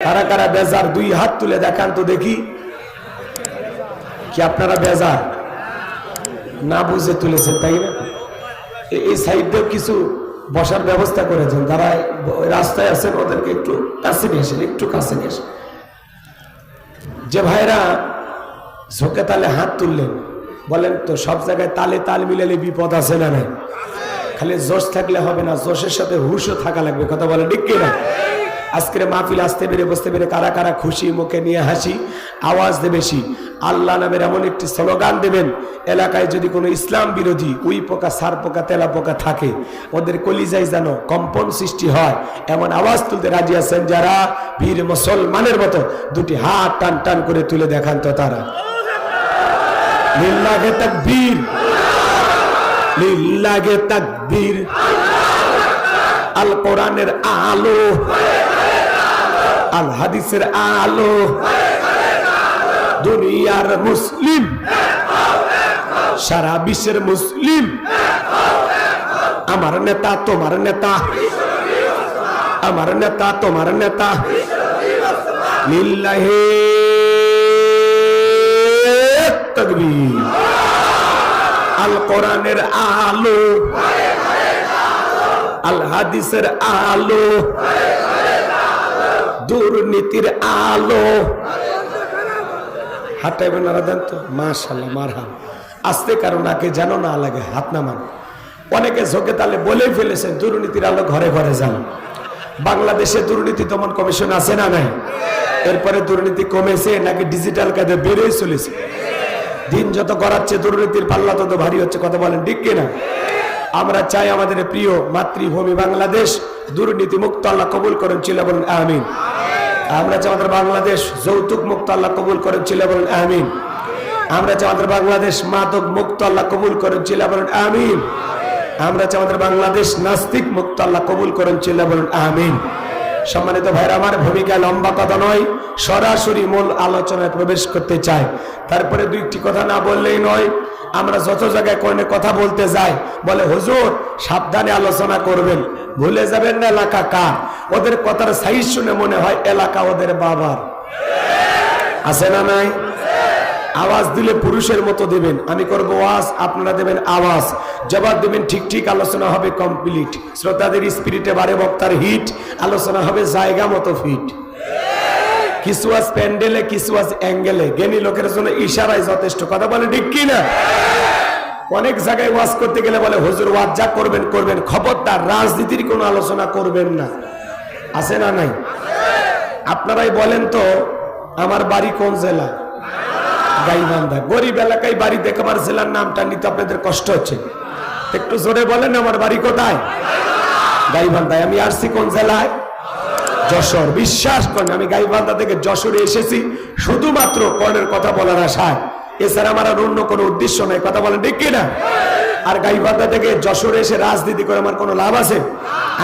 কারা কারা বেজার দুই হাত তুলে দেখান তো দেখি। কি আপনারা বেজার? না বুঝে তুলেছেন তাই না? এই সাইডেও কিছু বসার ব্যবস্থা করেছেন, যারা রাস্তায় আছেন ওদেরকে একটু কাছে নিয়ে আসেন, একটু কাছে নিয়ে আসেন। যে ভাইরা ঝোঁকে তালে হাত তুললেন, বলেন তো সব জায়গায় তালে তাল মিলালে বিপদ আছে না নাই? খালি জোশ থাকলে হবে না, জোশের সাথে হুশও থাকা লাগবে। কথা বলে ঠিক কিনা? আজকের মাহফিল আসতে পেরে বসতে পেরে কারা কারা খুশি, মুখে নিয়ে হাসি, আওয়াজ দেবে বেশি। আল্লাহ নামের এমন একটি স্লোগান দেবেন, এলাকায় যদি কোনো ইসলাম বিরোধী উই পোকা, সার পোকা, তেলা পোকা থাকে, ওদের কলিজায় যেন কম্পন সৃষ্টি হয়, এমন আওয়াজ তুলতে রাজি আছেন যারা? বীর মুসলমানের মতো দুটি হাত টান টান করে তুলে দেখান তো তারা। লিল্লাহে তাকবীর, লিল্লাহে তাকবীর। আল কোরআনের আলো, আল হাদিসের আলো, দুনিয়ার মুসলিম, সারা বিশ্বের মুসলিম। আমার নেতা তোমার নেতা, আমার নেতা তোমার নেতা। লিল্লাহে তাকবীর। আল কোরআনের আলো, আল হাদিসের আলো, দুর্নীতির আলো। হাঁটাইবেন না দেন তো, মাশাআল্লাহ মারহাবা। আস্তে কারণ নাকে যেন না লাগে, হাত নামান। অনেকে ঝোঁকে তালে বলেই ফেলেছেন দুর্নীতির আলো ঘরে ঘরে যান। বাংলাদেশে দুর্নীতি দমন কমিশন আছে না নাই? এরপরে দুর্নীতি কমেছে নাকি ডিজিটাল কাজে বেড়েই চলেছে? দিন যত করাচ্ছে দুর্নীতির পাল্লা তত ভারী হচ্ছে। কথা বলেন ঠিক কিনা? আমরা চাই আমাদের প্রিয় মাতৃভূমি বাংলাদেশ দুর্নীতি মুক্ত আল্লাহ কবুল করেন, চিল্লা বলেন আমিন। আমরা চাই আমাদের বাংলাদেশ যৌতুক মুক্ত আল্লাহ কবুল করেন, চিল্লা বলেন আমিন। আমরা চাই আমাদের বাংলাদেশ মাদক মুক্ত আল্লাহ কবুল করেন, চিল্লা বলেন আমিন। আমরা চাই আমাদের বাংলাদেশ নাস্তিক মুক্ত আল্লাহ কবুল করেন, চিল্লা বলেন আমিন। সম্মানিত ভাইরা আমার, ভূমিকা লম্বা কথা নয়, সরাসরি মূল আলোচনায় প্রবেশ করতে চাই। তারপরে দুইটি কথা না বললেই নয়। আমরা যত জায়গায় কোনে কথা বলতে যাই, বলে হুজুর সাবধানে আলোচনা করবেন, ভুলে যাবেন না এলাকা কার। ওদের কথার সাইজ শুনে মনে হয় এলাকা ওদের বাবার। আছে না নাই? আওয়াজ দিলে পুরুষের মতো দেবেন, আমি করবো ওয়াজ, আপনারা দেবেন আওয়াজ, জবাব দেবেন ঠিক ঠিক, আলোচনা হবে কমপ্লিট। শ্রোতাদের স্পিরিটে বাড়ে বক্তার হিট, আলোচনা হবে জায়গা মতো ফিট। কিছু আজ প্যান্ডেলে, কিছু আজ অ্যাঙ্গেলে, জ্ঞানী লোকের জন্য ইশারায় যথেষ্ট। কথা বলে ঠিক কিনা? অনেক জায়গায় ওয়াজ করতে গেলে বলে হুজুর ওয়াজ যা করবেন করবেন, খবরদার রাজনীতির কোনো আলোচনা করবেন না। আছে না নাই? আপনারাই বলেন তো, আমার বাড়ি কোন জেলা? গাইবান্ধা। গরিব এলাকায় বাড়ি দেখে আমার জেলার নামটা নিতে আপনাদের কষ্ট হচ্ছে, একটু জোরে বলেন আমার বাড়ি কোথায়? গাইবান্ধায়। আমি আসছি কোন জেলায়? যশোর। বিশ্বাস করেন আমি গাইবান্ধা থেকে যশোরে এসেছি শুধুমাত্র কর্ণের কথা বলার আশায়, এছাড়া আমার আর অন্য কোনো উদ্দেশ্য নাই। কথা বলেন ঠিক কিনা? আর গাইবান্ধা থেকে যশোরে এসে রাজনীতি করে আমার কোনো লাভ আছে?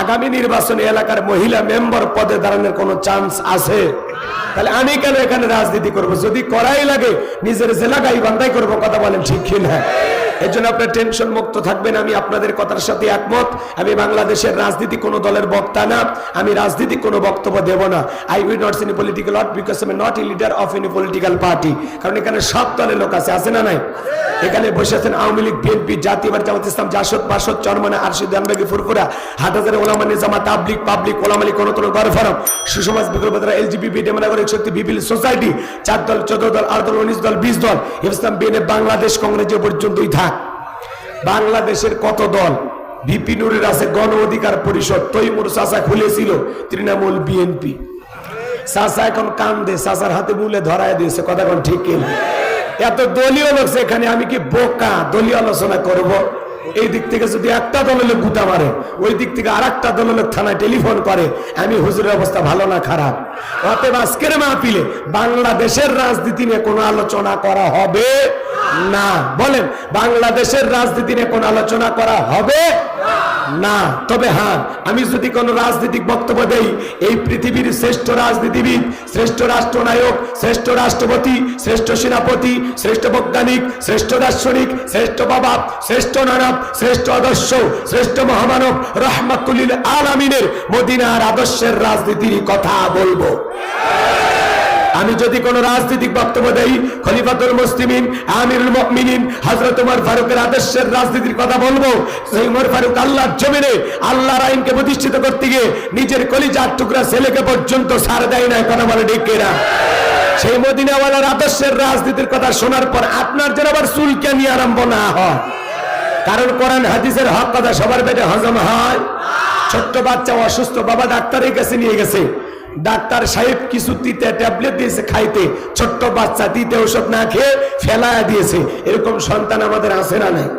আগামী নির্বাচনে এলাকার মহিলা মেম্বার পদে দাঁড়ানোর কোনো চান্স আছে? তাহলে আমি কেন এখানে রাজনীতি করব? যদি করাই লাগে নিজের জেলা গাইবান্ধাই করবো। কথা বলেন ঠিক কিনা? এর জন্য আপনার টেনশন মুক্ত থাকবেন। আমি আপনাদের কথার সাথে একমত। আমি বাংলাদেশের রাজনীতি কোনো দলের বক্তা না, আমি রাজনীতি কোনো বক্তব্য দেব না। I will not any political lot because I am not a leader of any political party. কারণ এখানে সব দলের লোক আছে। আছে না নাই? এখানে বসে আছেন আওয়ামী লীগ, বিএনপি, জাতীয়বাদী জামাত ইসলাম, জাসদ, বাসদ, চরমনা, আরশিদ, দানবাগি, ফুরফুরা, হাটহাজারী ওলামা নিজামা, তাবলিগ, পাবলিক, ওলামা লীগ, কোনতন, গণফোরাম, সুসমাজ, বিকল্পধারা, এলজিবিপি, ডেমোক্রেটিক শক্তি, বিপিএল সোসাইটি, 4 দল, 14 দল, 8 দল, 19 দল, 20 দল, ইসলাম, বিএনএফ, বাংলাদেশ কংগ্রেস যে পর্যন্তই থাক। বাংলাদেশের কত দল? ভিপি নুরের আছে গণ অধিকার পরিষদ, তৈমুর চাচা খুলেছিল তৃণমূল বিএনপি। চাচা এখন কান্দে, চাচার হাতে মূলে ধরায় দিয়েছে। কথা কোন ঠিক কিনা? এত দলীয় লোক এখানে, আমি কি বোকা দলীয় আলোচনা করব? এই দিক থেকে যদি একটা দলের লোক গুতা মারে, ওই দিক থেকে আর একটা দলের লোক থানায় টেলিফোন করে, আমি হুজুরের অবস্থা ভালো না খারাপ? অতএব আজকের মাহফিলে বাংলাদেশের রাজনীতি নিয়ে কোনো আলোচনা করা হবে না। বলেন, বাংলাদেশের রাজনীতি নিয়ে কোনো আলোচনা করা হবে না। তবে হ্যাঁ, আমি যদি কোনো রাজনৈতিক বক্তব্য দেই, এই পৃথিবীর শ্রেষ্ঠ রাজনীতিবিদ, শ্রেষ্ঠ রাষ্ট্রনায়ক, শ্রেষ্ঠ রাষ্ট্রপতি, শ্রেষ্ঠ সেনাপতি, শ্রেষ্ঠ বৈজ্ঞানিক, শ্রেষ্ঠ দার্শনিক, শ্রেষ্ঠ বাবা, শ্রেষ্ঠ নানব, শ্রেষ্ঠ আদর্শ, শ্রেষ্ঠ মহামানব রহমাতুল লিল আলামিনের মদিনার আদর্শের রাজনীতির কথা বলবো। আমি যদি কোনো রাজনৈতিক বক্তব্য দেই, খলিফাতুল মুসলিমিন আমিরুল মুমিনিন হযরত ওমর ফারুকের আদর্শের রাজনীতির কথা বলবো, সেই ওমর ফারুক আল্লাহর জমিনে আল্লাহর আইনকে প্রতিষ্ঠিত করতে গিয়ে নিজের কলিজার টুকরা ছেলেকে পর্যন্ত ছাড় দেয় না, কথা বলে ঠিক কিনা? সেই মদিনাওয়ালার আদর্শের রাজনীতির কথা শোনার পর আপনার যেন আবার চুলকে নিয়ে আরম্ভ না হয়, কারণ কোরআন হাদিসের হক কথা সবার পেটে হজম হয়। ছোট্ট বাচ্চা অসুস্থ, বাবা ডাক্তারের কাছে নিয়ে গেছে, ডাক্তার সাহেব কিছু তিতে ট্যাবলেট দিয়েছে খাইতে, ছোট্ট বাচ্চা তিতে ওষুধ না খেয়ে ফেলায়া দিয়েছে। এরকম সন্তান আমাদের আছে না নাই?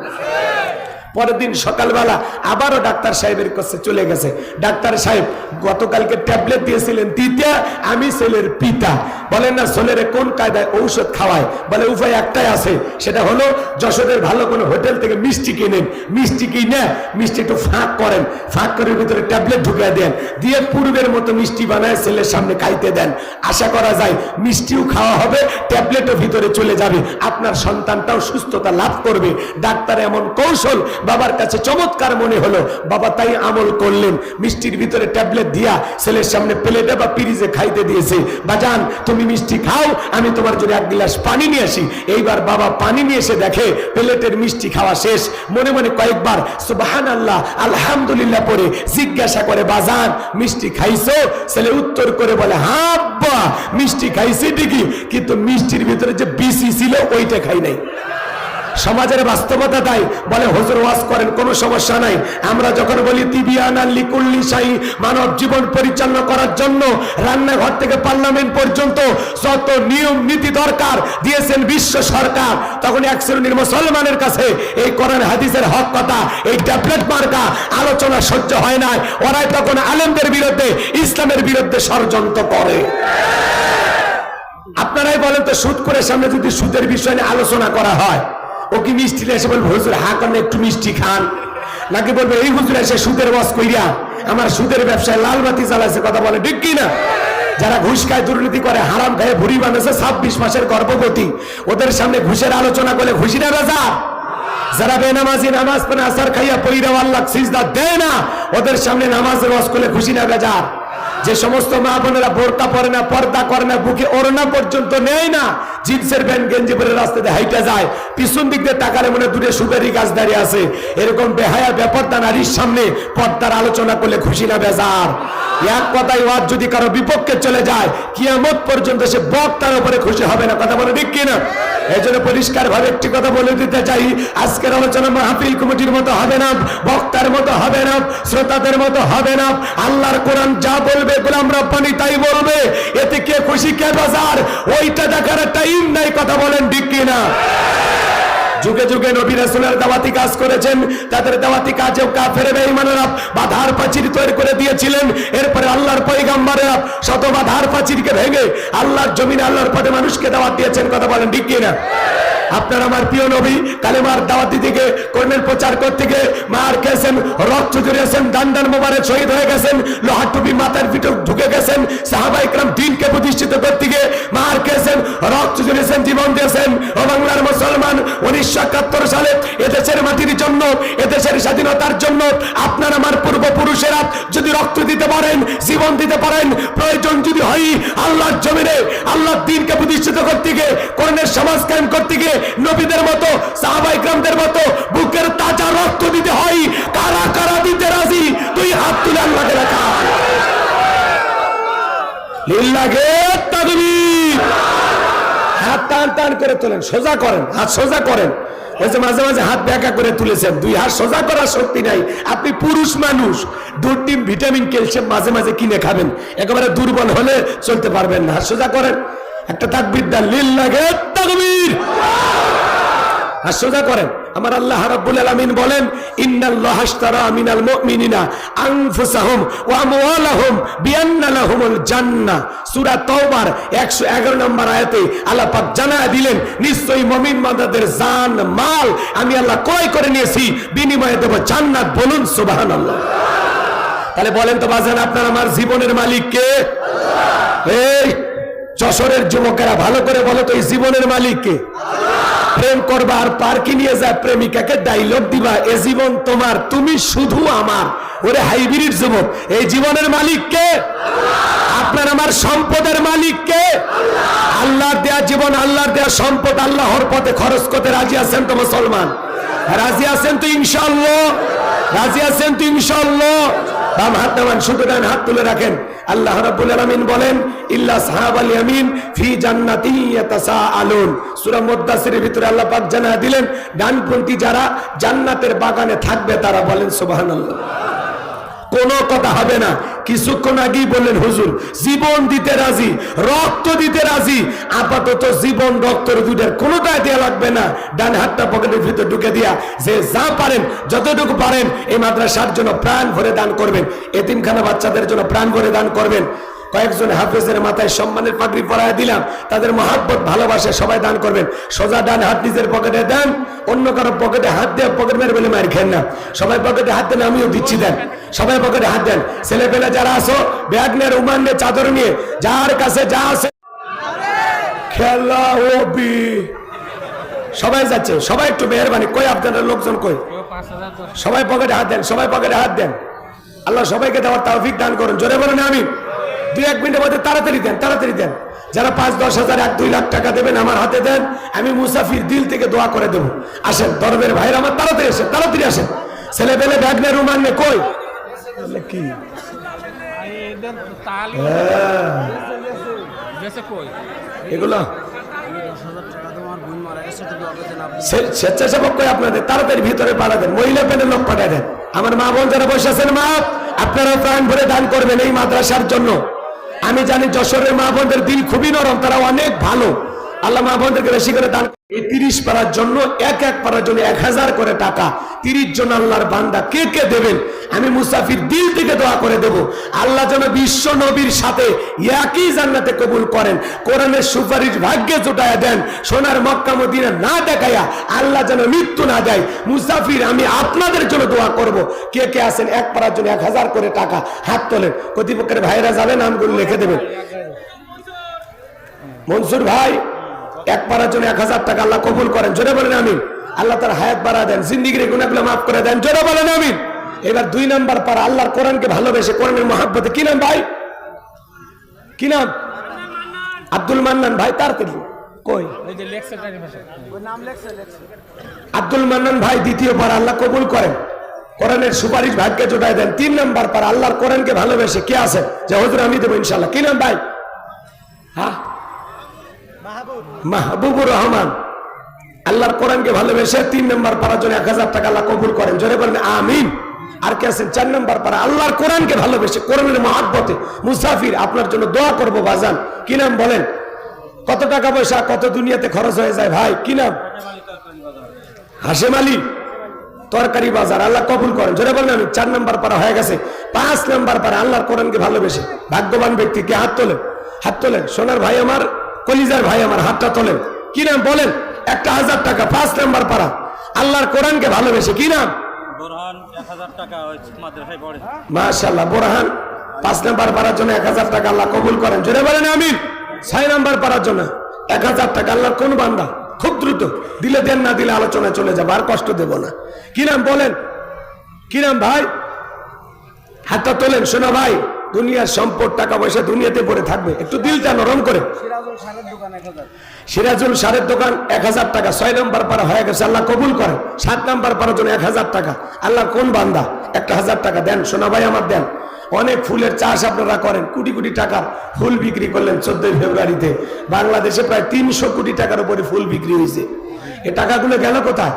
পরের দিন সকালবেলা আবারও ডাক্তার সাহেবের কাছে চলে গেছে, ডাক্তার সাহেব গতকালকে ট্যাবলেট দিয়েছিলেন তিতা, আমি ছেলের পিতা, বলেন না ছেলের কোন কায়দায় ঔষধ খাওয়ায়? বলে উপায় একটাই আছে, সেটা হলো যশোরের ভালো কোনো হোটেল থেকে মিষ্টি কিনেন, মিষ্টি কিনে মিষ্টি একটু ফাঁক করেন, ফাঁক করে ভিতরে ট্যাবলেট ঢুকিয়ে দেন, দিয়ে পূর্বের মতো মিষ্টি বানায় ছেলের সামনে খাইতে দেন। আশা করা যায় মিষ্টিও খাওয়া হবে, ট্যাবলেটও ভিতরে চলে যাবে, আপনার সন্তানটাও সুস্থতা লাভ করবে। ডাক্তার এমন কৌশল বাবার কাছে চমৎকার মনে হলো, বাবা তাই আমল করলেন, মিষ্টির ভিতরে ট্যাবলেট দিয়া ছেলের সামনে প্লেটে বা পিরিজে খাইতে দিয়েছে। বাজান তুমি মিষ্টি খাও, আমি তোমার জন্য এক গ্লাস পানি নিয়ে আসি। এইবার বাবা পানি নিয়ে এসে দেখে প্লেটের মিষ্টি খাওয়া শেষ। মনে মনে কয়েকবার সুবহানাল্লাহ আলহামদুলিল্লাহ পড়ে জিজ্ঞাসা করে, বাজান মিষ্টি খাইছো? ছেলে উত্তর করে বলে, হ্যাঁ আব্বা মিষ্টি খাইছি ঠিকই, কিন্তু মিষ্টির ভিতরে যে বিসি ছিল ওইটা খাই নাই। সমাজের বাস্তবতা তাই। বলে হুজুর ওয়াজ করেন, কোনো সমস্যা নাই, আমরা যখন বলি তিবিয়ানাল লিকুল্লি শাই, মানব জীবন পরিচালনা করার জন্য রান্নাঘর থেকে পার্লামেন্ট পর্যন্ত যত নিয়ম নীতি দরকার দিয়েছেন বিশ্ব সরকার, তখন এক শ্রেণীর মুসলমানের কাছে এই কোরআন হাদিসের হক কথা, এই ট্যাবলেট মার্কা আলোচনা সহ্য হয় না। ওরাই তখন আলেমদের বিরুদ্ধে, ইসলামের বিরুদ্ধে ষড়যন্ত্র করে। আপনারাই বলেন তো, সুদ করে সামনে যদি সুদের বিষয় নিয়ে আলোচনা করা হয়, ও কি মিষ্টি এসে বলবে হুজুর হা করেন একটু মিষ্টি খান, নাকি বলবে এই হুজুর এসে সুদের ওয়াজ কইরা আমার সুদের ব্যবসায় লাল বাতি জ্বালাচ্ছে, কথা বলে ঠিক কি না? যারা ঘুষ খায়, দুর্নীতি করে, হারাম খায়, ভুড়ি বানাচ্ছে, 26 মাসের গর্ভবতী, ওদের সামনে ঘুষের আলোচনা করলে খুশি না বেজা? যারা বেনামাজি নামাজ পড়ে আসার খাইয়া পইরা আল্লাহ সিজদা দেয় না, ওদের সামনে নামাজের ওয়াজ করলে খুশি না বেজা? যে সমস্ত মা বোনেরা বোরকা পরে না, পর্দা করে না, বুকে ওড়না পর্যন্ত নেয় না, জিন্সের প্যান্ট গেঞ্জি পরে রাস্তাতে হাইটা যায়, পিছন দিক দিয়ে তাকালে মনে দূরে সুপারি গাছ দাঁড়িয়ে আছে, এরকম বেহায়া বেপর্দা নারীর সামনে পর্দার আলোচনা করলে খুশি না বেজার? এক কথায় ওয়াজ যদি কারো বিপক্ষে চলে যায়, কিয়ামত পর্যন্ত সে বক্তার উপরে খুশি হবে না, কথা বলে ঠিক কিনা? এই জন্য পরিষ্কার ভাবে একটি কথা বলে দিতে চাই, আজকের আলোচনা মাহফিল কমিটির মতো হবে না, বক্তার মতো হবে না, শ্রোতাদের মতো হবে না। আল্লাহর কোরআন যা বলবে গোলাম রব্বানি তাই বলবে, এতে কে খুশি কে বেজার ওইটা দেখার টাইম নাই, কথা বলেন ঠিক কিনা? যুগে যুগে নবী রাসূলের দাওয়াতি কাজ করেছেন, তাদের দাওয়াতি কাজেও কাফের বেঈমানেরা বাধার প্রাচীর তৈরি করে দিয়েছিলেন। এরপরে আল্লাহর পয়গম্বরেরা শত বাধার প্রাচীরকে ভেঙে আল্লাহর জমিনে আল্লাহর পথে মানুষকে দাওয়াত দিয়েছেন, কথা বলেন ঠিক কিনা? আপনার আমার প্রিয় নবী কালেমার দাওয়াত দিতে গিয়ে, কর্মের প্রচার করতে গিয়ে মার খেয়েছেন, রক্ত ঝরিয়েছেন, দান্দান মোবারক শহীদ হয়ে গেছেন, লোহার টুপি মাথার ভিতর ঢুকে গেছেন, সাহাবায়ে কেরাম দ্বীনকে প্রতিষ্ঠিত করতে গিয়ে মার খেয়েছেন, রক্ত ঝরিয়েছেন, জীবন দিয়েছেন। ও বাংলার মুসলমান, 1971 সালে এদেশের মাটির জন্য, এদেশের স্বাধীনতার জন্য আপনার আমার পূর্বপুরুষেরা যদি রক্ত দিতে পারেন, জীবন দিতে পারেন, প্রয়োজন যদি হয় আল্লাহর জমিনে আল্লাহর দ্বীনকে প্রতিষ্ঠিত করতে গিয়ে, কোরআনের সমাজ কায়েম করতে গিয়ে নবীদের মতো, সাহাবায়ে কেরামদের মতো বুকের তাজা রক্ত দিতে হয়, কারা কারা দিতে রাজি? দুই হাত তুলে আল্লাহকে দেখান, লিল্লাহে তাকবীর। হাত টান টান করে তোলেন, সোজা করেন, হাত সোজা করেন। ওই যে মাঝে মাঝে হাত ব্যাকা করে তুলেছেন, দুই হাত সোজা করার শক্তি নাই। আপনি পুরুষ মানুষ, দুধ, ডিম, ভিটামিন, ক্যালসিয়াম মাঝে মাঝে কিনে খাবেন, একেবারে দুর্বল হলে চলতে পারবেন না। হাত সোজা করেন, একটা তাকবীর দেন, লিল্লাহে তাকবীর। হাত সোজা করেন। আমার আল্লাহ রাব্বুল আলামিন বলেন, ইন্নাল্লাহা আশতারা মিনাল মুমিনিনা আনফুসাহুম ওয়া আমওয়ালাহুম বিআন্না লাহুমুল জান্নাহ। সূরা তাওবার 111 নম্বর আয়াতে আল্লাহ পাক জানায় দিলেন, নিশ্চয়ই মুমিন বান্দাদের জান মাল আমি আল্লাহ ক্রয় করে নিয়েছি, বিনিময়ে দেব জান্নাত। বলুন সুবহানাল্লাহ। তাহলে বলেন তো বাজান, আপনার আমার জীবনের মালিক কে? আল্লাহ। এই যশোরের যুবকেরা ভালো করে বলো তো, এই জীবনের মালিক কে? প্রেম করবা আর পার্কে নিয়ে যায় প্রেমিকাকে ডায়লগ দিবা, এ জীবন তোমার, তুমি শুধু আমার। ওরে হাইব্রিড যুবক, এই জীবনের মালিক কে? আপনার আমার সম্পদের মালিক কে? আল্লাহর দেয়া জীবন, আল্লাহর দেয়া সম্পদ আল্লাহর পথে খরচ করতে রাজি আছেন তো মুসলমান? রাজি আছেন তো ইনশাআল্লাহ? রাজি আছেন তো ইনশাআল্লাহ? বাম হাত নামান, শুধু ডান হাত তুলে রাখেন। আল্লাহ রাব্বুল আলামিন বলেন ইল্লা সাহাবাল ইয়ামিন ফি জান্নাতিন ইয়াতাসাআলুন। সূরা মুদ্দাসিরের ভিতরে আল্লাহ পাক জানায় দিলেন ডানপন্থী যারা জান্নাতের বাগানে থাকবে তারা, বলেন সুবহানাল্লাহ। কোনো কথা হবে না। কিছুক্ষণ আগেই বললেন হুজুর জীবন দিতে রাজি, রক্ত দিতে রাজি। আপাতত জীবন রক্তের দুইটার কোনোটাই দেয়া লাগবে না। ডান হাতটা পকেটের ভিতর ঢুকে দিয়া যে যা পারেন যতটুকু পারেন এই মাদ্রাসার জন্য প্রাণ ভরে দান করবেন, এতিমখানা বাচ্চাদের জন্য প্রাণ ভরে দান করবেন। কয়েকজন হাফেজের মাথায় সম্মানের পাগড়ি পরায় দিলাম, তাদের মহাব্বত ভালোবাসে, সবাই দান করবেন। সোজা ডান হাত নিজের পকেটে দেন, অন্য কারো পকেটে হাত দিয়ে পকেট মেরে বলে মার খেন না। সবাই পকেটে হাত দেন, আমিও দিচ্ছি, দেন সবাই পকেটে হাত দেন। ছেলে পেলে যারা আসো ব্যাগ নিয়ে, রুমাল নিয়ে, চাদর নিয়ে, যার কাছে যা আছে খেলা হবি সবাই যাচ্ছে। সবাই একটু মেহরবানি, কই আপনাদের লোকজন কই? সবাই পকেটে হাত দেন, সবাই পকেটে হাত দেন। আল্লাহ সবাইকে দেওয়ার তৌফিক দান করুন। জোরে বলেন আমিন। 2-1 মিনিটের মধ্যে তাড়াতাড়ি দেন, তাড়াতাড়ি দেন। যারা 5-10 হাজার 1-2 লাখ টাকা দেবেন আমার হাতে দেন, আমি মুসাফির দিল থেকে দোয়া করে দেবো। আসেন দরবের ভাইরা আমার, তাড়াতাড়ি আসেন, তাড়াতাড়ি আসেন। ছেলে পেলে ব্যাগ নিয়ে, রুমাল নিয়ে, কই কি এগুলো স্বেচ্ছাসেবক কই আপনাদের? তাড়াতাড়ি ভিতরে পাঠা দেন, মহিলা পেলে লোক পাঠা দেন। আমার মা বোন যারা বসে আছেন, মা আপনারা প্রাণ ভরে দান করবেন এই মাদ্রাসার জন্য। আমি জানি যশোরের মা বোনদের দিল খুবই নরম, তারা অনেক ভালো। আল্লাহ মা বোনদেরকে বেশি করে দান। এই 30 পাড়ার জন্য এক পাড়ার জন্য 1000 করে টাকা, 30 জন আল্লাহর বান্দা কে কে দেবেন আমি মুসাফির দিল থেকে দোয়া করে দেব। আল্লাহ যেন বিশ্ব নবীর সাথে একই জান্নাতে কবুল করেন, কোরআনের সুপারিশ ভাগ্যে জোটায়া দেন, সোনার মক্কা মদিনা না দেখায়া আল্লাহ যেন মৃত্যু না দেয়। মুসাফির আমি আপনাদের জন্য দোয়া করব। কে কে আছেন এক পাড়ার জন্য 1000 করে টাকা? হাত তোলেন। কর্তৃপক্ষের ভাইরা যাবেন, নামগুলো লিখে দেবেন। মনসুর ভাই এক পাড়ার জন্য 1000 টাকা, আল্লাহ কবুল করেন। জোরে বলেন আমিন। আল্লাহ তার হায়াত বাড়া দেন, জিন্দিগির গুনাহগুলো মাফ করে দেন। জোরে বলেন আমিন। এবার 2 নাম্বার পাড়া, আল্লাহর কোরআনকে ভালোবেসে, কোরআনের মহাব্বতে। কি নাম ভাই? কি নাম? আব্দুল মান্নান ভাই। তাড়াতাড়ি কই আব্দুল মান্নান ভাই। দ্বিতীয় পাড়া, আল্লাহ কবুল করেন, কোরআনের সুপারিশ ভাগ্যে জোটায় দেন। 3 নাম্বার পাড়া, আল্লাহর কোরআনকে ভালোবেসে কে আছে যে হুজুর আমি দেবো ইনশাআল্লাহ? কি নাম ভাই? হ্যাঁ, মাহবুবুর রহমান। আল্লাহর কোরআনকে ভালোবেসে 3 নাম্বার পাড়ার জন্য 1000 টাকা, আল্লাহ কবুল করেন। জোরে বলেন আমিন। আর কে আছেন 4 নাম্বার পাড়া, আল্লাহর কোরআনকে ভালোবেসে, কোরআনের মহব্বতে মুসাফির আপনার জন্য দোয়া করবো বাজান। কি নাম বলেন? কত টাকা পয়সা কত দুনিয়াতে খরচ হয়ে যায় ভাই। কি নাম? হাশেম আলী, তরকারি বাজার। আল্লাহ কবুল করেন। জোরে বলেন আমি। 4 নাম্বার পাড়া হয়ে গেছে। 5 নাম্বার পাড়া, আল্লাহর কোরআনকে ভালোবেসে ভাগ্যবান ব্যক্তি কে? হাত তোলেন, হাত তোলেন। সোনার ভাই আমার, কলিজার ভাই আমার, হাতটা তোলেন। কি নাম বলেন? 1000 টাকা। 5 নাম্বার পাড়া, আল্লাহর কোরআনকে ভালোবেসে। কি নাম? বোরহান। 1000 টাকা মাদ্রাসায় পড়ে। মাশাআল্লাহ, বোরহান 5 নাম্বার পাড়ার জন্য 1000 টাকা, আল্লাহ কবুল করেন। জোরে বলেন আমিন। 6 নাম্বার পাড়ার জন্য 1000 টাকা, আল্লাহর কোন বান্দা? খুব দ্রুত দিলে দেন, না দিলে আলোচনায় চলে যাবে, আর কষ্ট দেব না। কি নাম বলেন? কি নাম ভাই? হাতটা তোলেন। শোনা ভাই, দুনিয়ার সম্পদ টাকা পয়সা দুনিয়াতে পড়ে থাকবে, একটু দিলটা নরম করে। সিরাজুল সারের দোকান 1000 টাকা। 6 নাম্বার পাড়া হয়ে গেছে, আল্লাহ কবুল করেন। 7 নাম্বার পাড়ার জন্য 1000 টাকা, আল্লাহর কোন বান্দা? 1000 টাকা দেন। শোনা ভাই আমার দেন। অনেক ফুলের চাষ আপনারা করেন, কোটি কোটি টাকার ফুল বিক্রি করলেন 14 ফেব্রুয়ারিতে। বাংলাদেশে প্রায় 300 কোটি টাকার উপরে ফুল বিক্রি হয়েছে। এই টাকাগুলো গেল কোথায়?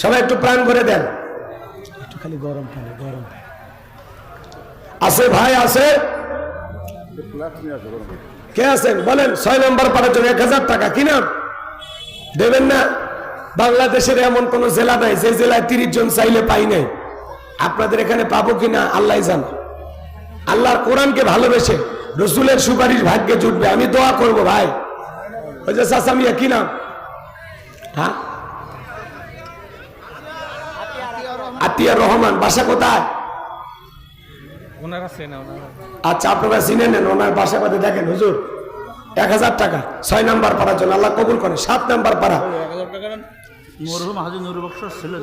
সবাই একটু প্রাণ ভরে দেন। একটু খালি গরম পানি, গরম আছে ভাই? আছে? কে আছেন বলেন? 6 নাম্বার পাড়ার জন্য 1000 টাকা। কি নাম? দেবেন না? বাংলাদেশের এমন কোন জেলা নাই যে জেলায় 30 জন চাইলে পাই নাই। আপনাদের এখানে পাবো কিনা আল্লাহ জান। আল্লাহর কোরআনকে ভালোবেসে রসুলের সুপারিশ ভাগ্যে জুটবে, আমি দোয়া করব ভাই। ওই যে চাচা মিয়া, কি নাম? হ্যাঁ, আতিয়া রহমান। বাসা কোথায়? আচ্ছা, আপনারা চিনে নেন, ওনার বাসা বাদে দেখেন। হুজুর 1000 টাকা 6 নাম্বার পাড়ার জন্য, আল্লাহ কবুল করেন। 7 নাম্বার পাড়া মরহুম হাজী নূর বক্সের ছেলে।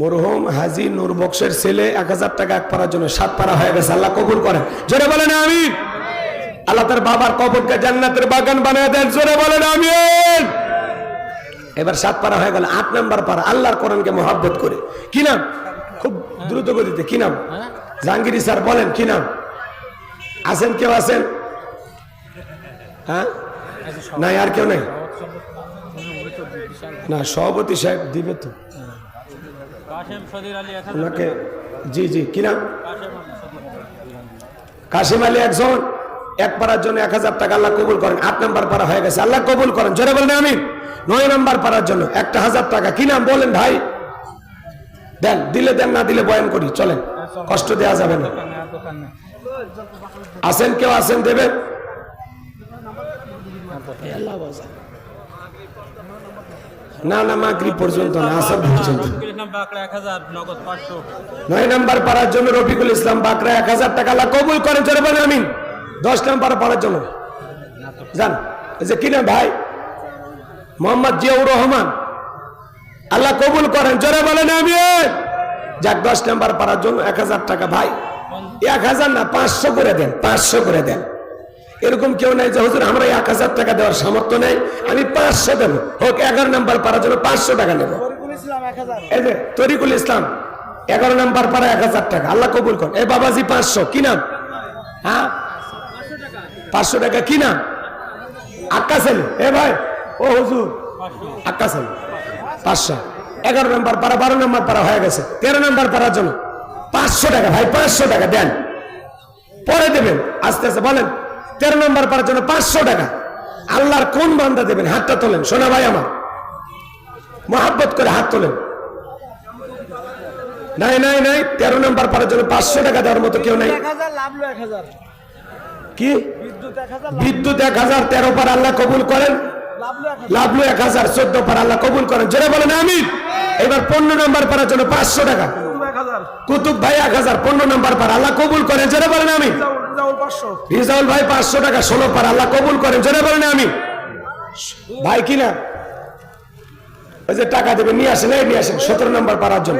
মরহুম হাজী নূর বক্সের ছেলে 1000 টাকা এক পারার জন্য 7 পারা হয়ে গেছে। আল্লাহ কবুল করেন, জোরে বলেন আমিন। আল্লাহ তার বাবার কবরকে জান্নাতের বাগান বানায় দেন, জোরে বলেন আমিন। এবার 7 পারা হয়ে গেল। 8 নাম্বার পারা, আল্লাহর কোরআনকে মহব্বত করে। কি নাম? খুব দ্রুত গতিতে কি নাম? জাহাঙ্গীরি স্যার বলেন কি নাম? আছেন কেউ আছেন? হ্যাঁ, নাই আর কেউ নেই? না, সভাপতি সাহেব দিবে তো ওনাকে। জি জি, কি নাম? কাশিম আলী একজন। এক পারার জন্য 1000 টাকা, আল্লাহ কবুল করেন। 8 নাম্বার পারা হয়ে গেছে, আল্লাহ কবুল করেন, জোরে বলেন আমিন। 9 নাম্বার পারার জন্য 1000 টাকা। কি নাম বলেন ভাই? দেন, দিলে দেন, না দিলে বয়ান করি, চলেন, কষ্ট দেওয়া যাবে না। আসেন কেউ, আসেন, দেবেন? না না, মাগরিব পর্যন্ত না, আসর পর্যন্ত। 9 নাম্বার পারার জন্য রফিকুল ইসলাম বাকরা 1000 টাকা, আল্লাহ কবুল করেন, জোরে বলেন আমিন। 10 নাম্বার পারার জন্য যান, এই যে কি নাম ভাই? মোহাম্মদ জিয়াউর রহমান, আল্লাহ কবুল করেন, জোরে বলেন আমিন। যাক, 10 নাম্বার পারার জন্য 1000 টাকা। ভাই 1000 না, 500 করে দেন, 500 করে দেন। এরকম কেউ নাই যে হুজুর আমরা 1000 টাকা দেওয়ার সামর্থ্য নেই, আমি 500 দেব। হোক, 11 নাম্বার পারার জন্য 500 টাকা নেব। এই যে তরিকুল ইসলাম 11 নাম্বার পারা 1000 টাকা, আল্লাহ কবুল করেন। এই বাবাজি 500। কি নাম? হ্যাঁ, 500 টাকা। কি নাম? আক্কা ছেলে। এ ভাই, ও হুজুর, আক্কা ছেলে 500। 11 নাম্বার পারা, 12 নাম্বার পারা হয়ে গেছে। 13 নাম্বার পারার জন্য 500 টাকা। ভাই 500 টাকা দেন, পরে দেবেন, আস্তে আস্তে বলেন। 13 নাম্বার পারার জন্য 500 টাকা। আল্লাহর কোন বান্দা দেবেন? হাতটা তোলেন, সোনা ভাই আমার, মহাব্বত করে হাত তোলেন। নাই নাই নাই, 13 নাম্বার পারার জন্য 500 টাকা দেওয়ার মতো কেউ নাই। কি? বিদ্যুৎ 1000, 13 পারা, আল্লাহ কবুল করেন। লাভলু 1000, 14 পারা, আল্লাহ কবুল করেন, জোরে বলেন আমিন। এবার 15 নাম্বার পারার জন্য 500 টাকা। কুতুব ভাই 1000, 15 নাম্বার পারা, আল্লাহ কবুল করেন, জোরে বলেন আমিন। রিজাউল ভাই 500 টাকা, 16 পারা, আল্লাহ কবুল করেন, জোরে বলেন আমিন। ভাই কি না, ওই যে টাকা দেবেন, নিয়ে আসেন, এই নিয়ে আসেন 17 নাম্বার পারার জন্য।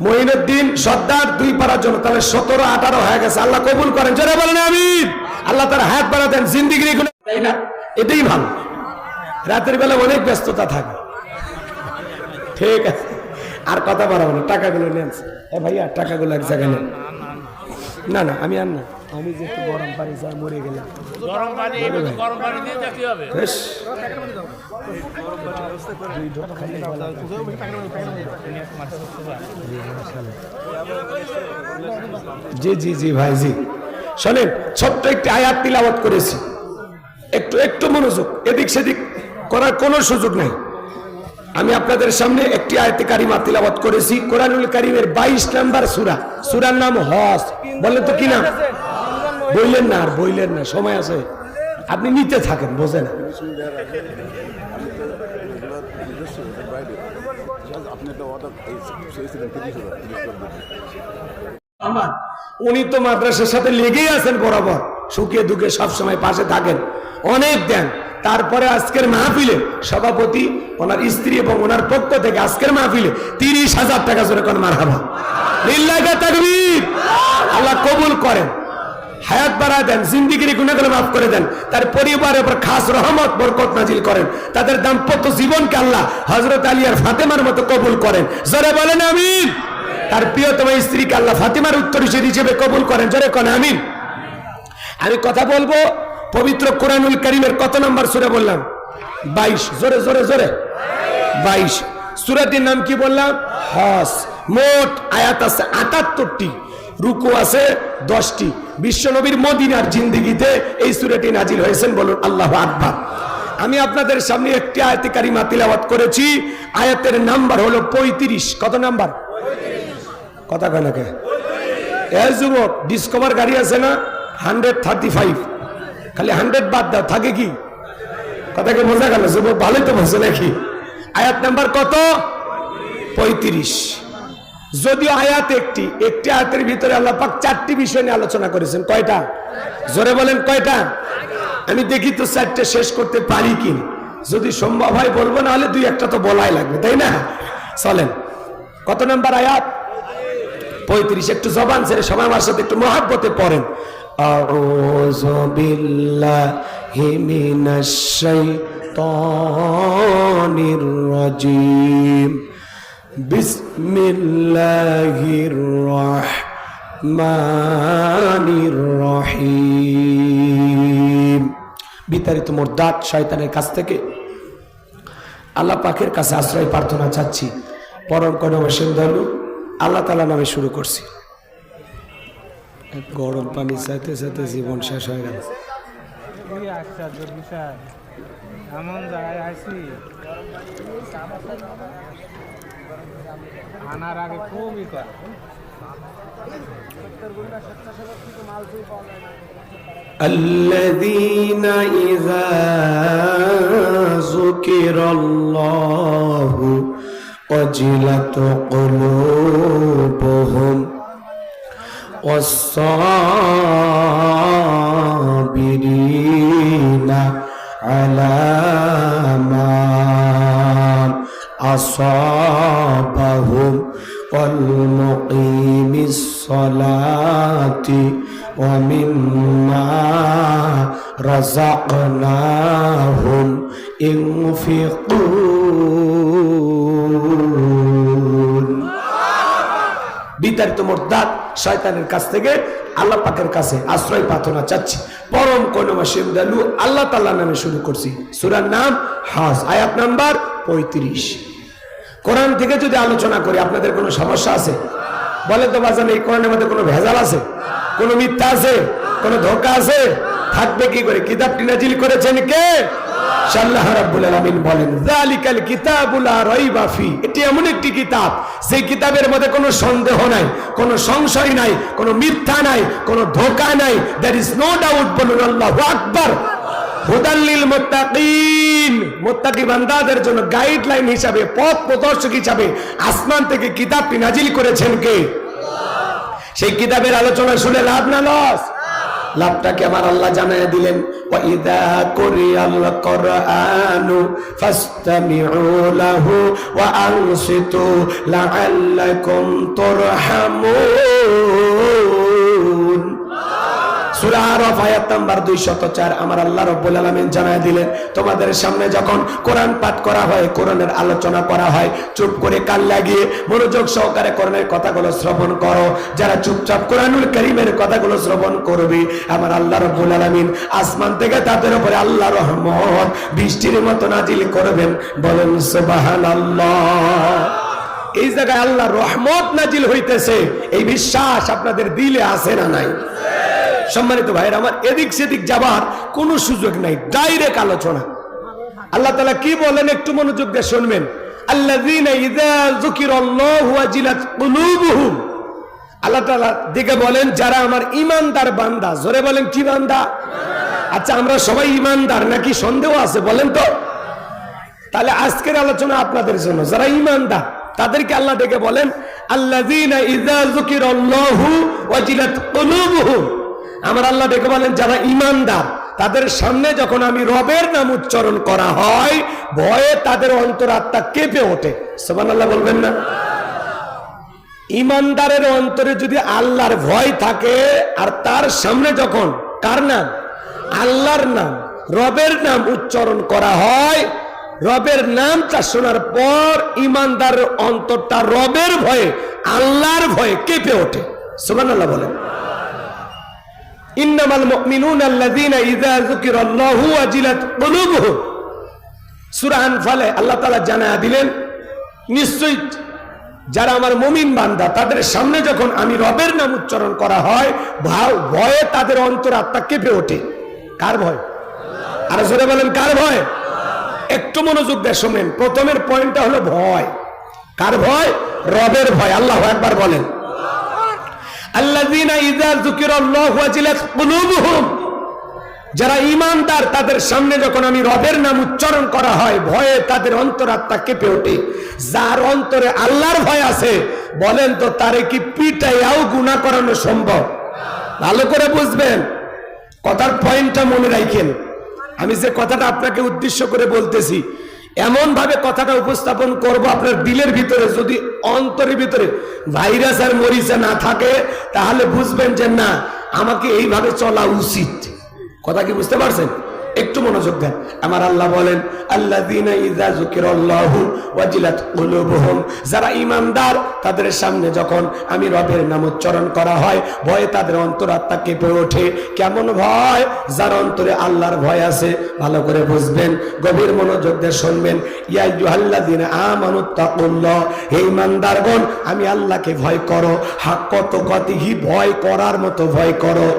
মঈনুদ্দিন সর্দার 2 পারার জন্য, তাহলে 17, 18 হয়ে গেছে, আল্লাহ কবুল করেন, জোরে বলেন আমিন। আল্লাহ তার হায়াত বাড়া দেন, জিন্দেগি গুলো, তাই না? এটাই ভালো। রাতের বেলা অনেক ব্যস্ততা থাকে, ঠিক আছে, আর কথা বাড়াবো না, টাকাগুলো নেন। এ ভাইয়া, টাকাগুলো এক জায়গায় নেন। না না, আমি আর না, আমি যে একটু গরম পানি যা মরে গেলাম। গরম পানি দিয়ে যা কি হবে? জি জি জি ভাই, জি শোনেন, ছোট্ট একটি আয়াত তিলাওয়াত করেছি, একটু একটু মনোযোগ, এদিক সেদিক করার কোনো সুযোগ নাই। আমি আপনাদের সামনে একটি আয়াতে কারিমা তিলাওয়াত করেছি, কোরআনুল কারীমের 22 নাম্বার সূরা, সূরার নাম হজ। বলেন তো কি নাম? বললেন না, আর বললেন না, সময় আছে, আপনি নিতে থাকেন, বোঝেন। উনি তো মাদ্রাসার সাথে লেগেই আছেন বরাবর, সুখে দুঃখে সবসময় পাশে থাকেন, অনেক দেন। তারপরে আজকের মাহফিলে সভাপতি, ওনার স্ত্রী এবং ওনার পক্ষ থেকে আজকের মাহফিলে 30,000 টাকা জোরে কোন মারহাবা, লিল্লাহি তাকবীর। আল্লাহ কবুল করেন, হায়াত বাড়া দেন, জিন্দেগির গুনাহগুলো মাফ করে দেন, তার পরিবারের উপর খাস রহমত বরকত নাজিল করেন, তাদের দাম্পত্য জীবনকে আল্লাহ হযরত আলী আর ফাতেমার মতো কবুল করেন, জোরে বলেন আমিন। তার প্রিয়তম স্ত্রীকে আল্লাহ ফাতেমার উত্তরসূরি হিসেবে কবুল করেন, জোরে কোন আমিন। আমি কথা বলবো পবিত্র কোরআনুল কারীমের কত নম্বর সূরা বললাম? 22, জোরে জোরে জোরে 22। সূরাটির নাম কি বললাম? হজ। মোট আয়াত আছে 78টি, রুকু আছে 10টি। বিশ্বনবীর মদিনার জিন্দেগিতে এই সূরাটি নাজিল হয়েছেন, বলুন আল্লাহু আকবার। আমি আপনাদের সামনে একটি আয়াতে কারিমা তিলাওয়াত করেছি, আয়াতের নাম্বার হলো 35। কত নাম্বার? কথা কয় না কে? এই যুবক, ডিসকভার গাড়ি আছে না, 135, খালি 100 বাদ দাও, থাকে কি? কথাকে বোঝা গেল যুবক? ভালোই তো বলছে নাকি? আয়াত নাম্বার কত? 35। যদিও আয়াত একটি আয়াতের ভিতরে আল্লাহ পাক 4টি বিষয় নিয়ে আলোচনা করেছেন। কয়টা? জোরে বলেন কয়টা? আমি দেখি তো 4টে শেষ করতে পারি কি। যদি সম্ভব হয় বলবো, না হলে দুই একটা তো বলাই লাগবে, তাই না? চলেন, কত নাম্বার আয়াত? 35। একটু জবান ছেড়ে সবাই আমার সাথে একটু মহাব্বতে পড়েন। আউযু বিল্লাহি মিনাশ শাইতানির রাজিম। বিসমিল্লাহির রাহমানির রহিম। বিতাড়িত মুরদাদ শয়তানের কাছ থেকে আল্লাহ পাকের কাছে আশ্রয় প্রার্থনা চাচ্ছি। পরম করুণা সিন্ধু আল্লাহ তাআলা নামে শুরু করছি। গরম পানি চাইতে চাইতে জীবন শেষ হয়ে গেল। এমন জায়গায় আছি, আনার আগে খুবই করে। الذين إذا ذكر الله وجلت قلوبهم والصابرين على ما أصابهم والمقيم الصلاة ومما رزقناهم ينفقون। বিতাড়িত মুরদাদ শয়তানের কাছ থেকে আল্লাহ পাকের কাছে আশ্রয় প্রার্থনা চাচ্ছি। পরম করুণা সিন্ধু আল্লাহ তাআলার নামে শুরু করছি। সূরার নাম হজ, আয়াত নাম্বার 35। কোরআন থেকে যদি আলোচনা করি আপনাদের কোনো সমস্যা আছে? বলে তো বাজান, এই কোরআনের মধ্যে কোনো ভেজাল আছে? কোনো মিথ্যা আছে? কোনো ধোঁকা আছে? থাকবে কি করে? কিতাবটি নাজিল করেছেন কে? আল্লাহ রাব্বুল আলামিন বলেন, যালিকাল কিতাবু লা রাইবা ফি। এটি এমন একটি কিতাব, সেই কিতাবের মধ্যে কোনো সন্দেহ নাই, কোনো সংশয় নাই, কোনো মিথ্যা নাই, কোনো ধোঁকা নাই। There is no doubt. বলুন আল্লাহু আকবার। হুদাল লিল মুত্তাকিন, মুত্তাকি বান্দাদের জন্য গাইডলাইন হিসাবে, পথ প্রদর্শক হিসাবে আসমান থেকে কিতাবটি নাজিল করেছেন কে? সেই কিতাবের আলোচনা শুনে লাভ না লস? লাভটাকে আমার আল্লাহ জানায় দিলেন, ওয়া ইযা কুরিয়াল কুরআনু ফাসতামিউ লাহু ওয়া আনসিতু লাআল্লাকুম তুরহামুন। সূরা আরাফ আয়াত নাম্বার 204। আমার আল্লাহ রাব্বুল আলামিন জানায় দিলেন, তোমাদের সামনে যখন কোরআন পাঠ করা হয়, কোরআনের আলোচনা করা হয়, চুপ করে কান লাগিয়ে মনোযোগ সহকারে কোরআনের কথাগুলো শ্রবণ করো। যারা চুপচাপ কোরআনুল কারীমের কথাগুলো শ্রবণ করবে, আমার আল্লাহ রাব্বুল আলামিন আসমান থেকে তাদের উপরে আল্লাহর রহমত বৃষ্টির মতো নাজিল করবেন। বলেন সুবহানাল্লাহ। এই জায়গায় আল্লাহর রহমত নাজিল হইতেছে, এই বিশ্বাস আপনাদের দিলে আছে না নাই? সম্মানিত ভাইরা আমার, এদিক সেদিক যাবার কোনো সুযোগ নাই, ডাইরেক্ট আলোচনা। আল্লাহ তাআলা কি বলেন একটু মনোযোগ দিয়ে শুনবেন। আল্লাযীনা ইযা যুকিরাল্লাহু ওয়াজিলাত কুলুবুহুম। আল্লাহ তাআলা দিকে বলেন, যারা আমার ঈমানদার বান্দা। জোরে বলেন, কি বান্দা? আচ্ছা, আমরা সবাই ঈমানদার নাকি সন্দেহ আছে বলেন তো? তাহলে আজকের আলোচনা আপনাদের জন্য, যারা ঈমানদার তাদেরকে আল্লাহ ডেকে বলেন, আল্লাযীনা ইযা যুকিরাল্লাহু ওয়াজিলাত কুলুবুহুম। আমার আল্লাহ ডেকে বলেন, যারা ঈমানদার তাদের সামনে যখন আমি রবের নাম উচ্চারণ করা হয়, ভয়ে তাদের অন্তরাত্মা কেঁপে ওঠে। সুবহানাল্লাহ বলবেন না? ঈমানদারের অন্তরে যদি আল্লাহর ভয় থাকে, আর তার সামনে যখন কার নাম? আল্লাহর নাম, রবের নাম উচ্চারণ করা হয়, রবের নামটা শোনার পর ঈমানদারের অন্তরটা রবের ভয়ে, আল্লাহর ভয়ে কেঁপে ওঠে। সুবহানাল্লাহ বলেন। ইন্নামাল মুমিনুনা আল্লাযীনা ইযা যুকিরাল্লাহু ওয়াজিলাত কুলুবুহুম। সূরা আনফালে আল্লাহ তাআলা জানায়া দিলেন, নিশ্চয়ই যারা আমার মুমিন বান্দা তাদের সামনে যখন আমি রবের নাম উচ্চারণ করা হয়, ভয়ে তাদের অন্তরাত্মা কেঁপে ওঠে। কার ভয়? আর জোরে বলেন, কার ভয়? একটু মনোযোগ দিয়ে শুনেন। প্রথমের পয়েন্টটা হলো ভয়। কার ভয়? রবের ভয়। আল্লাহু আকবার বলেন। আল্লাযীনা ইযা যুকিরাল্লাহু ওয়াজিলাত কুলুবুহুম। যারা ঈমানদার তাদের সামনে যখন আমি রবের নাম উচ্চারণ করা হয়, ভয়ে তাদের অন্তরাত্মা কেঁপে ওঠে। যার অন্তরে আল্লাহর ভয় আছে, বলেন তো তারে কি পিটাইয়াও গুনাহ করানো সম্ভব? ভালো করে বুঝবেন, কথার পয়েন্টটা মনে রাখেন। আমি যে কথাটা আপনাকে উদ্দেশ্য করে বলতেছি, এমন ভাবে কথাটা উপস্থাপন করব আপনার দিলের ভিতরে যদি অন্তরের ভিতরে ভাইরাস আর মরিচা না থাকে, তাহলে বুঝবেন যে না, আমাকে এইভাবে চলা উচিত। কথা কি বুঝতে পারছেন? একটু মনোযোগ দেন। আমার আল্লাহ বলেন, আল্লাযীনা ইযা যুকিরাল্লাহু ওয়াজিলাত কুলুবুহুম, যারা ঈমানদার তাদের সামনে যখন আমি রবের নাম উচ্চারণ করা হয়, ভয়ে তাদের অন্তরাত্মা কেঁপে ওঠে। কেমন ভয়? যার অন্তরে আল্লাহর ভয় আছে। ভালো করে বুঝবেন, গভীর মনোযোগ দিয়ে শুনবেন। ইয়া আইয়ুহাল্লাযীনা আমানুত্তাকুল্লাহ, হে ঈমানদারগণ, আমি আল্লাহকে ভয় করো। হাক্কা তুকাতিহি, ভয় করার মতো ভয় করো।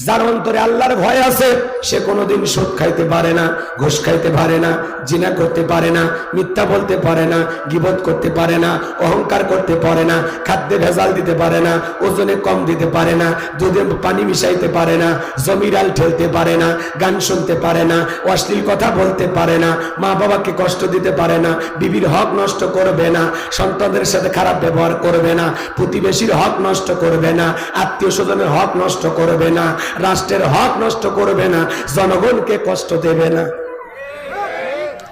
যার অন্তরে আল্লাহর ভয় আছে সে কোনোদিন সুদ খাইতে পারে না, ঘুষ খাইতে পারে না, জিনা করতে পারে না, মিথ্যা বলতে পারে না, গীবত করতে পারে না, অহংকার করতে পারে না, খাদ্যে ভেজাল দিতে পারে না, ওজনে কম দিতে পারে না, দুধে পানি মিশাইতে পারে না, জমিরাল ঠেলতে পারে না, গান শুনতে পারে না, অশ্লীল কথা বলতে পারে না, মা বাবাকে কষ্ট দিতে পারে না, বিবির হক নষ্ট করবে না, সন্তানদের সাথে খারাপ ব্যবহার করবে না, প্রতিবেশীর হক নষ্ট করবে না, আত্মীয় স্বজনের হক নষ্ট করবে না, রাষ্ট্রের হক নষ্ট করবে না, জনগণকে কষ্ট দেবে না।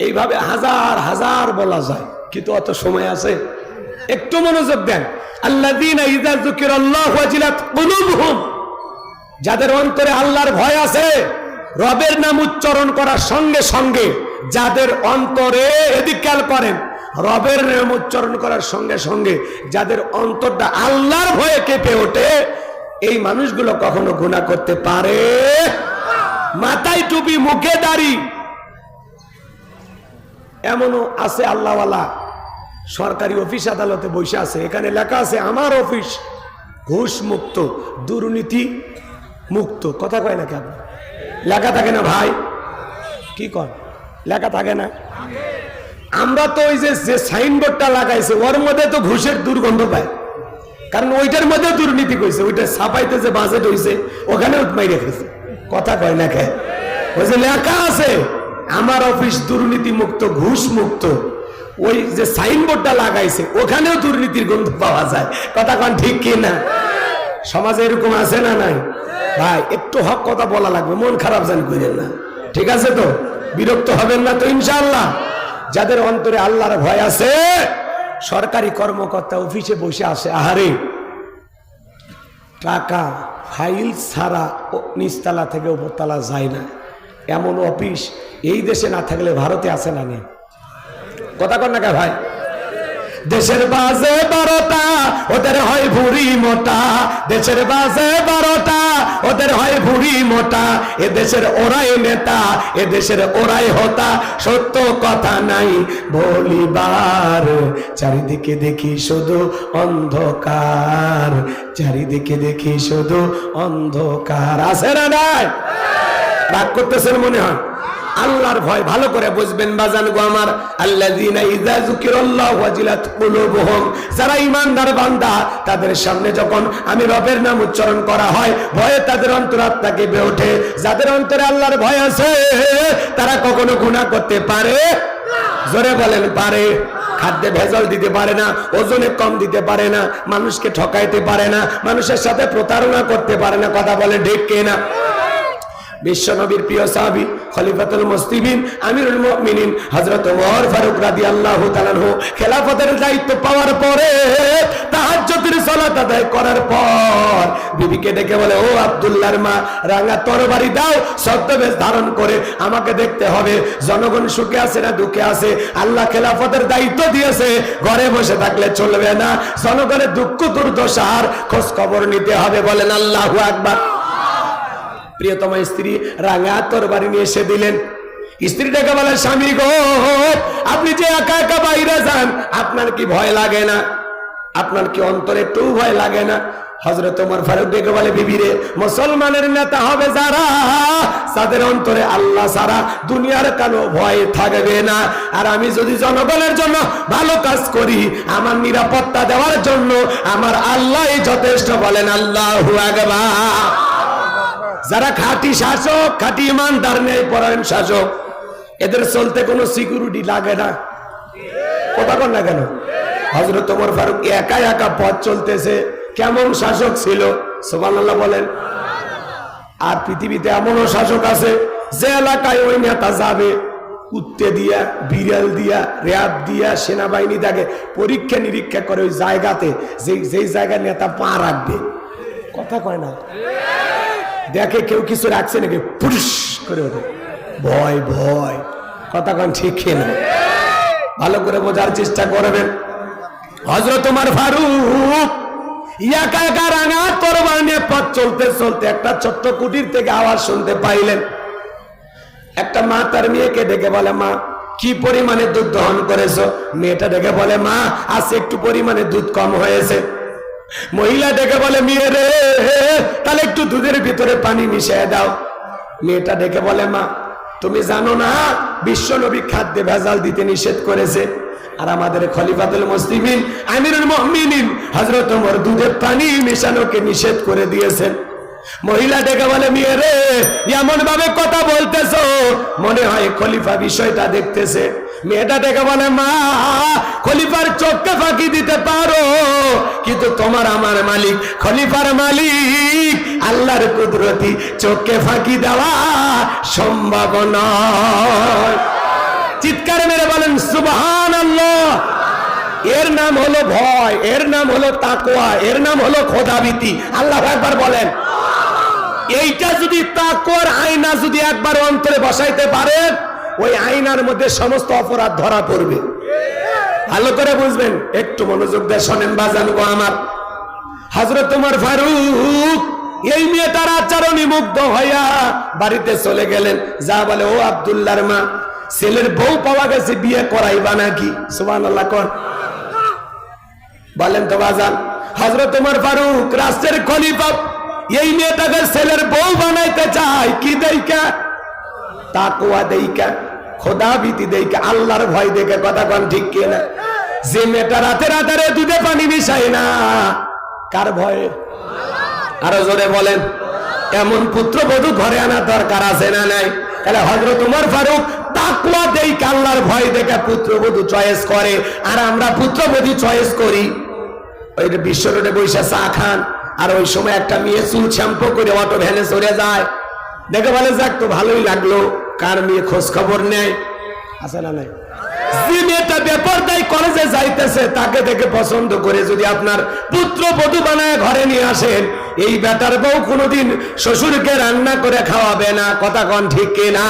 এইভাবে হাজার হাজার বলা যায়, কিন্তু অত সময় আছে? একটু মনোযোগ দেন। আল্লাযীনা ইযা যুকিরাল্লাহু ওয়াজিলাত কুলুবুহুম, যাদের অন্তরে আল্লাহর ভয় আছে, রবের নাম উচ্চারণ করার সঙ্গে সঙ্গে যাদের অন্তরে, এদিক খেয়াল করেন, রবের নাম উচ্চারণ করার সঙ্গে সঙ্গে যাদের অন্তরটা আল্লাহর ভয়ে কেঁপে ওঠে, এই মানুষগুলো কখনো গুনাহ করতে পারে? মাথায় টুপি, মুখে দাড়ি, এমনও আছে আল্লাহওয়ালা সরকারি অফিস আদালতে বসে আছে, এখানে লেখা আছে আমার অফিস ঘুষ মুক্ত, দুর্নীতি মুক্ত। কথা কয় না কেন? লেখা থাকে না ভাই? কি কর, লেখা থাকে না? আমরা তো ওই যে সাইনবোর্ডটা লাগাইছে ওর মধ্যে তো ঘুষের দুর্গন্ধ পায়, কারণ ওইটার মধ্যে দুর্নীতি কইছে, ওইটা ছাপাইতে যে বাজেট হইছে ওখানে উঠমাই রেখেছে। কথা কয় না কে? ওই যে লেখা আছে আমার অফিস দুর্নীতি মুক্ত, ঘুষ মুক্ত, ওই যে সাইনবোর্ডটা লাগাইছে ওখানেও দুর্নীতির গন্ধ পাওয়া যায়। কথা কন ঠিক কি না? সমাজে এরকম আছে না নাই? ভাই একটু হক কথা বলা লাগবে, মন খারাপ জান করেন না, ঠিক আছে তো? বিরক্ত হবেন না তো ইনশাআল্লাহ? যাদের অন্তরে আল্লাহর ভয় আছে, সরকারি কর্মকর্তা অফিসে বসে আসে, আহারে টাকা ফাইল ছাড়া নিচতলা থেকে উপরতলা যায় না, এমন অফিস এই দেশে না থাকলে ভারতে আছে না নেই? কথা কর না কে ভাই? দেশের বাজে 12টা, ওদের হয় ভুঁড়ি মোটা, দেশের বাজে 12টা, ওদের হয় ভুঁড়ি মোটা, এ দেশের ওরাই নেতা, এ দেশের ওরাই হোতা, সত্য কথা নাই বলিবার, চারিদিকে দেখি শুধু অন্ধকার, চারিদিকে দেখি শুধু অন্ধকার। আছে না নাই? রাগ করতেছেন মনে হয়? আল্লাহর ভয় ভালো করে বুঝবেন বাজান গো আমার। আল্লাযীনা ইযা যুকিরাল্লাহু ওয়াজিলাত কুলুবুহুম, যারা ঈমানদার বান্দা তাদের সামনে যখন আমি রবের নাম উচ্চারণ করা হয়, ভয়ে তাদের অন্তরাত্মা কেঁপে ওঠে। যাদের অন্তরে আল্লাহর ভয় আছে তারা কখনো গুনাহ করতে পারে? জোরে বলেন পারে? খাদ্যে ভেজাল দিতে পারে না, ওজনে কম দিতে পারে না, মানুষকে ঠকাইতে পারে না, মানুষের সাথে প্রতারণা করতে পারে না। কথা বলেন ঠিক কিনা? বিশ্বনবীর প্রিয় সাহাবী খলিফাতুল মুসলিমিন আমিরুল মুমিনিন হযরত ওমর ফারুক রাদিয়াল্লাহু তাআলা আনহু খেলাফতের দায়িত্ব পাওয়ার পরে তাহাজ্জুদের সালাত আদায় করার পর বিবিকে ডেকে বলে, ও আব্দুল্লাহর মা, রাঙা তরবারি দাও, ছদ্মবেশ ধারণ করে আমাকে দেখতে হবে জনগণ সুখে আছে না দুঃখে আছে। আল্লাহ খেলাফতের দায়িত্ব দিয়েছে, ঘরে বসে থাকলে চলবে না, জনগণের দুঃখ দুর্দশার খোঁজ খবর নিতে হবে। বলেন আল্লাহু আকবার। প্রিয়তম স্ত্রী রাঙা তরবারি নিয়ে এসে দিলেন। স্ত্রীটাকে বলে, স্বামী গো, আপনি যে একা একা বাইরে যান, আপনার কি ভয় লাগে না? আপনার কি অন্তরে একটু ভয় লাগে না? হযরত ওমর ফারুক ডেকে বলে, বিবি রে, মুসলমানের নেতা হবে যারা, তাদের অন্তরে আল্লাহ ছাড়া দুনিয়ার কানো ভয় থাকবে না। আর আমি যদি জনগণের জন্য ভালো কাজ করি, আমার নিরাপত্তা দেওয়ার জন্য আমার আল্লাহই যথেষ্ট। বলেন আল্লাহু আকবার। যারা খাঁটি শাসক, খাঁটি ইমানদার, ন্যায় পরায়ণ শাসক, এদের চলতে কোনো সিকিউরিটি লাগে না। কথা বল না কেন? হযরত ওমর ফারুক একা একা পথ চলতেছে, কেমন শাসক ছিল! সুবহানাল্লাহ বলেন। আর পৃথিবীতে এমনও শাসক আছে যে এলাকায় ওই নেতা যাবে, কুত্তে দিয়া, বিড়াল দিয়া, র্যাব দিয়া, সেনাবাহিনী তাকে পরীক্ষা নিরীক্ষা করে ওই জায়গাতে, যেই জায়গায় নেতা পা রাখবে, কথা কয় না, দেখে কেউ কিছু রাখছে নাকি, পুরুষ করে ওঠে, ভয় ভয়, কথা কন ঠিক না? ভালো করে বোঝার চেষ্টা করবেন। হযরত ওমর ফারুক একা একা রাঙা তরবারি নিয়ে পথ চলতে চলতে একটা ছোট্ট কুটির থেকে আওয়াজ শুনতে পাইলেন। একটা মা তার মেয়েকে ডেকে বলে, মা কি পরিমাণে দুধ দহন করেছো? মেয়েটা ডেকে বলে, মা আজ একটু পরিমাণে দুধ কম হয়েছে। মহিলা ডেকে বলে, মেয়ে রে, তাহলে একটু দুধের ভিতরে পানি মিশিয়ে দাও। মেয়েটা ডেকে বলে, মা তুমি জানো না বিশ্ব নবী খাদ্যে ভেজাল দিতে নিষেধ করেছে, আর আমাদের খলিফাতুল মুসলিমিন আমিরুল মুমিনিন হযরত ওমর দুধে পানি মেশানোকে নিষেধ করে দিয়েছেন। মহিলা ডেকে বলে, মেয়ে রে এমন ভাবে কথা বলতেছো, মনে হয় খলিফা বিষয়টা দেখতেছে। মেয়েটা ডেকে বলে, মা খলিফার চোখকে ফাঁকি দিতে পারো, কিন্তু তোমার আমার মালিক খলিফার মালিক আল্লাহর কুদরতি, চোখকে ফাঁকি দেওয়া সম্ভব নয়। চিৎকার মেরে বলেন সুবহানাল্লাহ। এর নাম হলো ভয়, এর নাম হলো তাকওয়া, এর নাম হলো খোদাভীতি। আল্লাহু আকবার বলেন। এইটা যদি তাকওয়ার আয়না যদি একবার অন্তরে বসাইতে পারেন, ওই আয়নার মধ্যে সমস্ত অপরাধ ধরা পড়বে। ভালো করে বুঝবেন, একটু মনোযোগ দিয়ে শোনেন বাজান গো আমার। হযরত ওমর ফারুক এই মেয়েটার আচরণে মুগ্ধ হইয়া বাড়িতে চলে গেলেন। যা বলে, ও আব্দুল্লাহর মা, ছেলের বউ পাওয়া গেছে, বিয়ে করাইবা নাকি? সুবহানাল্লাহ কোন বলেন তো বাজান। হযরত ওমর ফারুক রাষ্ট্রের খলিফা, এই মেয়েটাকে ছেলের বউ বানাইতে চায় কি দেইকা? তাকওয়া দেইকা, খোদাভীতি দেইকা, আল্লাহর ভয় দেখে। কথা কোন ঠিক কিনা? যে মেয়েটা রাতে রাতে দুধে পানি মিশায় না, কার ভয়ে? আরো জোরে বলেন। এমন পুত্রবধূ ঘরে আনার দরকার আছে না নাই? তাহলে হযরত ওমর ফারুক তাকওয়া দেইকা, আল্লাহর ভয় দেখে পুত্রবধূ চয়েস করে, আর আমরা পুত্রবধূ চয়েস করি ওই বিশ্ব রোডে বৈশা চা খান, আর ওই সময় একটা মেয়ে চুল শ্যাম্পু করে অটো ভ্যানে চড়ে যায়, দেখে বলে যাক তো ভালোই লাগলো, কার মেয়ে খোঁজ খবর নেয় আছে না নাই? যে মেয়েটা বেপরদাই কলেজে যাইতেছে, তাকে দেখে পছন্দ করে যদি আপনার পুত্রবধূ বানায় ঘরে নিয়ে আসেন, এই বেটার বউ কোনোদিন শ্বশুরকে রান্না করে খাওয়াবে না। কথা কন ঠিক কিনা?